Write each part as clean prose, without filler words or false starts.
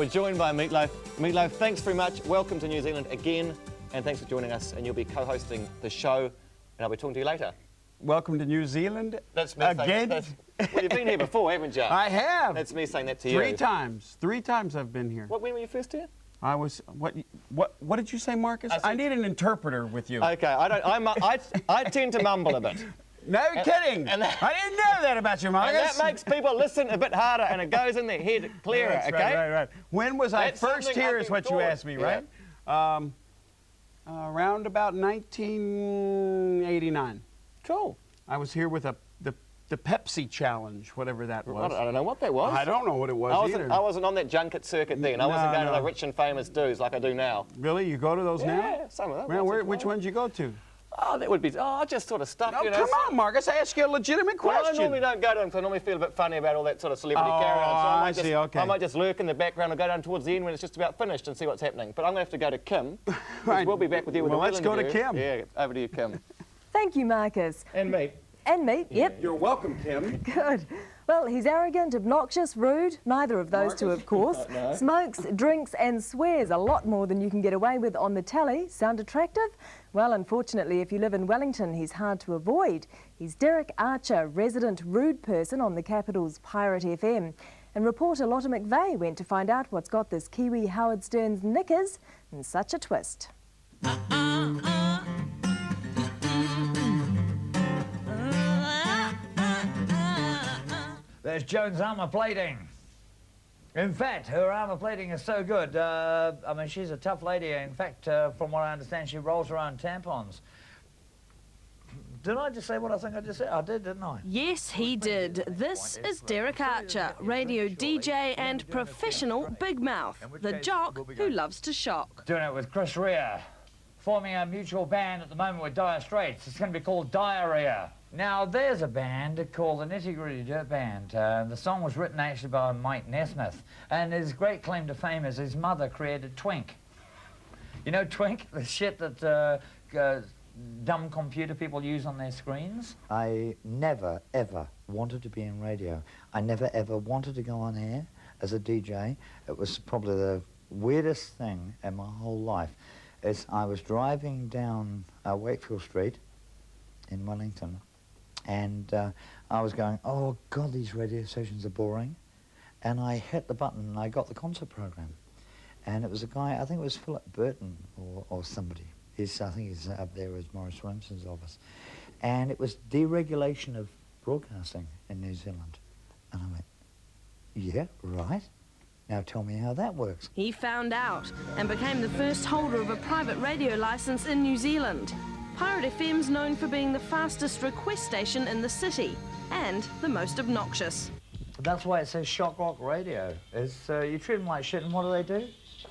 We're joined by Meatloaf. Meatloaf, thanks very much. Welcome to New Zealand again, and thanks for joining us. And you'll be co-hosting the show, and I'll be talking to you later. Welcome to New Zealand. That's me again. Well, you've been here before, haven't you? I have. That's me saying that to you. 3 times. 3 times I've been here. When were you first here? I was. What did you say, Marcus? I need an interpreter with you. Okay, I tend to mumble a bit. No kidding. I didn't know that about you, Marcus. And that makes people listen a bit harder, and it goes in their head clearer. That's okay. Right. When was I That's first here? Is what you asked me, right? Yeah. Around about 1989. Cool. I was here with the Pepsi Challenge, whatever that was. I don't know what that was. I don't know what it was either. I wasn't on that junket circuit then. I wasn't going to the rich and famous dues like I do now. Really? You go to those now? Yeah, some of them. Well, which ones you go to? Oh, that would be. Oh, just sort of stuff. Oh, you know. come on, Marcus. I ask you a legitimate question. Well, I normally don't go to them because I normally feel a bit funny about all that sort of celebrity carry-on. So I see, okay. I might just lurk in the background and go down towards the end when it's just about finished and see what's happening. But I'm going to have to go to Kim. Right. We'll be back with you with a real let's go to Kim. Yeah, over to you, Kim. Thank you, Marcus. And me. And me, yep. You're welcome, Kim. Good. Well, he's arrogant, obnoxious, rude, neither of those two, of course. No. Smokes, drinks and swears a lot more than you can get away with on the telly. Sound attractive? Well, unfortunately, if you live in Wellington, he's hard to avoid. He's Derek Archer, resident rude person on the capital's Pirate FM. And reporter Lotta McVeigh went to find out what's got this Kiwi Howard Stern's knickers in such a twist. There's Joan's armour plating. In fact, her armour plating is so good. I mean, she's a tough lady. In fact, from what I understand, she rolls her own tampons. Did I just say what I think I just said? I did, didn't I? Yes, he did. This is Derek Archer, radio DJ and professional big mouth, the jock who loves to shock. Doing it with Chris Rea, forming a mutual band at the moment with Dire Straits. It's going to be called Diarrhea. Now, there's a band called the Nitty Gritty Dirt Band. The song was written actually by Mike Nesmith, and his great claim to fame is his mother created Twink. You know Twink, the shit that dumb computer people use on their screens? I never, ever wanted to be in radio. I never, ever wanted to go on air as a DJ. It was probably the weirdest thing in my whole life. I was driving down Wakefield Street in Wellington, and I was going, oh God, these radio stations are boring. And I hit the button and I got the concert program. And it was a guy, I think it was Philip Burton or somebody. I think he's up there with Maurice Williamson's office. And it was deregulation of broadcasting in New Zealand. And I went, yeah, right. Now tell me how that works. He found out and became the first holder of a private radio licence in New Zealand. Pirate FM's known for being the fastest request station in the city and the most obnoxious. That's why it says shock rock radio. You treat them like shit, and what do?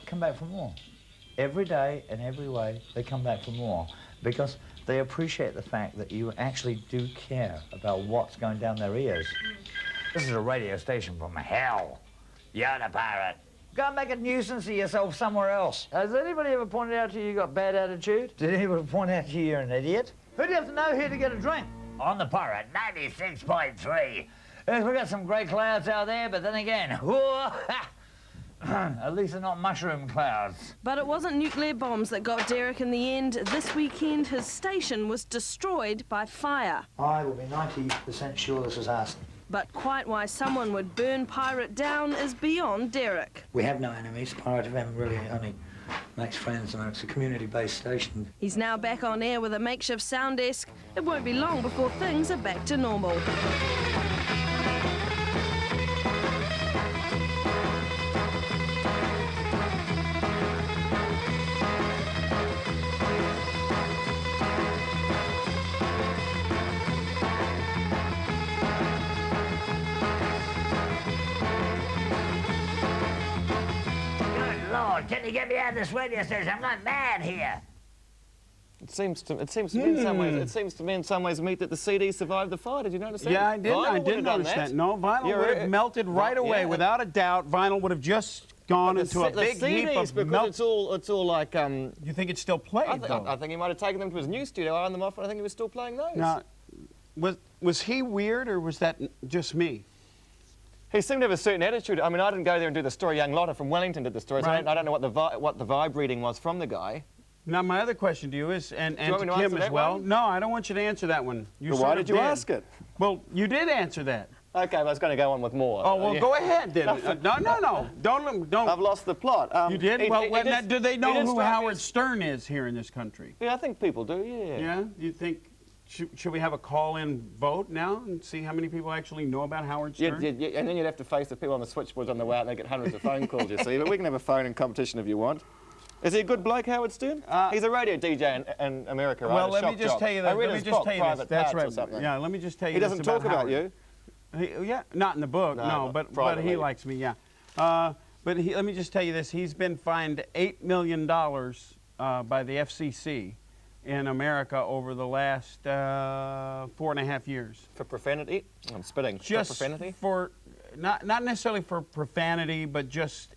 Come back for more. Every day, in every way, they come back for more because they appreciate the fact that you actually do care about what's going down their ears. This is a radio station from hell. You're the pirate. Go and make a nuisance of yourself somewhere else. Has anybody ever pointed out to you got bad attitude? Did anybody point out to you you're an idiot? Who do you have to know here to get a drink? On the Pirate, 96.3. Yes, we've got some grey clouds out there, but then again, at least they're not mushroom clouds. But it wasn't nuclear bombs that got Derek in the end. This weekend, his station was destroyed by fire. I will be 90% sure this was arson. But quite why someone would burn Pirate down is beyond Derek. We have no enemies. Pirate FM really only makes friends, and it's a community-based station. He's now back on air with a makeshift sound desk. It won't be long before things are back to normal. Lord, can you get me out of this radio station? I'm not mad here. It seems to me in some ways. It seems to me in some ways, Meat, that the CD survived the fire. Did you notice that? Yeah, I did. I did notice that. No, vinyl would have melted right away, without a doubt. Vinyl would have just gone into a big heap of melt. It's all like. You think it's still played? I think he might have taken them to his new studio, ironed them off, and I think he was still playing those. Now, was he weird, or was that just me? He seemed to have a certain attitude. I mean, I didn't go there and do the story. Young Lotta from Wellington did the story, so Right. I don't know what the vibe reading was from the guy. Now, my other question to you is, and Do you want to me to Kim answer as that well. one? No, I don't want you to answer that one. You Well, sort why of did you ask it? Well, you did answer that. Okay, I was going to go on with more. Oh, well, Yeah. go ahead then. No. Don't. I've lost the plot. You did? Do they know who Howard Stern? Stern is here in this country? Yeah, I think people do, yeah. Yeah? You think, should we have a call-in vote now and see how many people actually know about Howard Stern? Yeah, and then you'd have to face the people on the switchboards on the way out and they get hundreds of phone calls, you see. But we can have a phone-in competition if you want. Is he a good bloke, Howard Stern? He's a radio DJ in America, right? Well, let me just tell you this. Let me just tell you this. That's right. Yeah, let me just tell you He this doesn't talk about you. Yeah, not in the book, no, but he likes me, yeah. But let me just tell you this. He's been fined $8 million by the FCC in America over the last 4.5 years. For profanity? I'm spitting. Just for profanity? for not necessarily for profanity, but just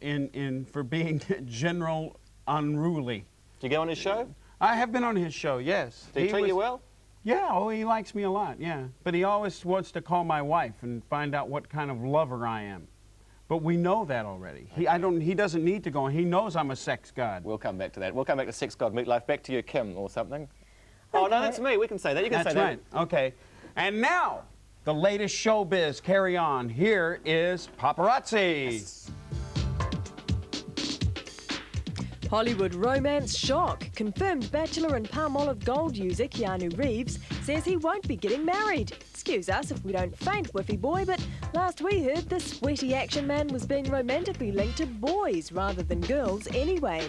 for being general unruly. Do you go on his show? I have been on his show, yes. Did he treat you well? Yeah, oh, he likes me a lot, yeah. But he always wants to call my wife and find out what kind of lover I am. But we know that already. He doesn't need to go on. He knows I'm a sex god. We'll come back to that. We'll come back to Sex God Meatloaf. Back to you, Kim, or something. Oh, no, that's me. We can say that. You can say that. That's right. Okay. And now, the latest showbiz. Carry on. Here is Paparazzi. Yes. Hollywood romance shock. Confirmed Bachelor and Palmolive Gold user Keanu Reeves says he won't be getting married. Excuse us if we don't faint, Whiffy boy, but last we heard the sweaty action man was being romantically linked to boys rather than girls anyway.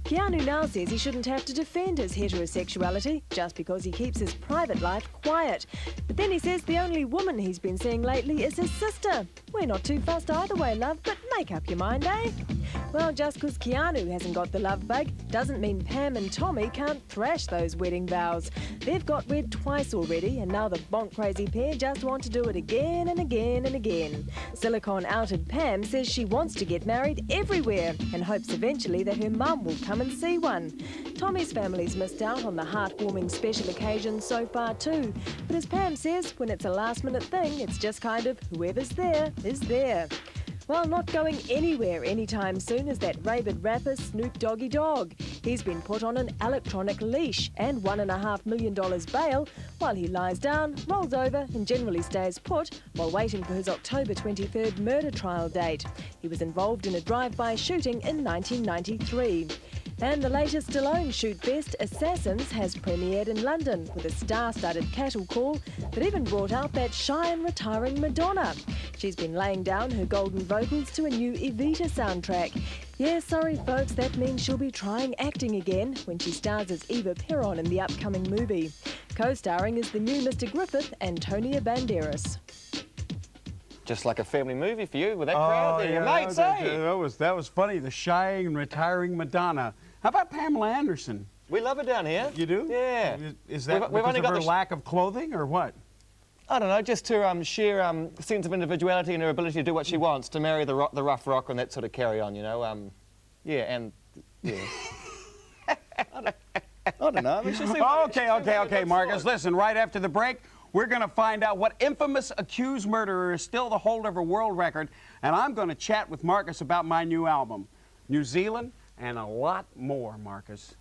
Keanu now says he shouldn't have to defend his heterosexuality just because he keeps his private life quiet. But then he says the only woman he's been seeing lately is his sister. We're not too fussed either way, love, but make up your mind, eh? Well, just because Keanu hasn't got the love bug doesn't mean Pam and Tommy can't thrash those wedding vows. They've got wed twice already, and now the bonk-crazy pair just want to do it again and again and again. Silicon-outed Pam says she wants to get married everywhere and hopes eventually that her mum will come and see one. Tommy's family's missed out on the heartwarming special occasion so far too, but as Pam says, when it's a last-minute thing, it's just kind of whoever's there is there. Well, not going anywhere anytime soon is that rabid rapper Snoop Doggy Dogg. He's been put on an electronic leash and $1.5 million bail while he lies down, rolls over and generally stays put while waiting for his October 23rd murder trial date. He was involved in a drive-by shooting in 1993. And the latest Stallone shoot fest, Assassins, has premiered in London with a star-studded cattle call that even brought out that shy and retiring Madonna. She's been laying down her golden vocals to a new Evita soundtrack. Yeah, sorry folks, that means she'll be trying acting again when she stars as Eva Peron in the upcoming movie. Co-starring is the new Mr. Griffith, Antonia Banderas. Just like a family movie for you with that crowd there, your mates, eh? That was funny, the shy and retiring Madonna. How about Pamela Anderson? We love her down here. You do? Yeah. Is that we've because only of got her lack of clothing or what? I don't know, just to share a sense of individuality and her ability to do what she wants, to marry the rough rock and that sort of carry on, you know. Yeah, and yeah. I don't know. I mean, Okay, Marcus. Listen, right after the break, we're going to find out what infamous accused murderer is still the holder of a world record, and I'm going to chat with Marcus about my new album, New Zealand, and a lot more, Marcus.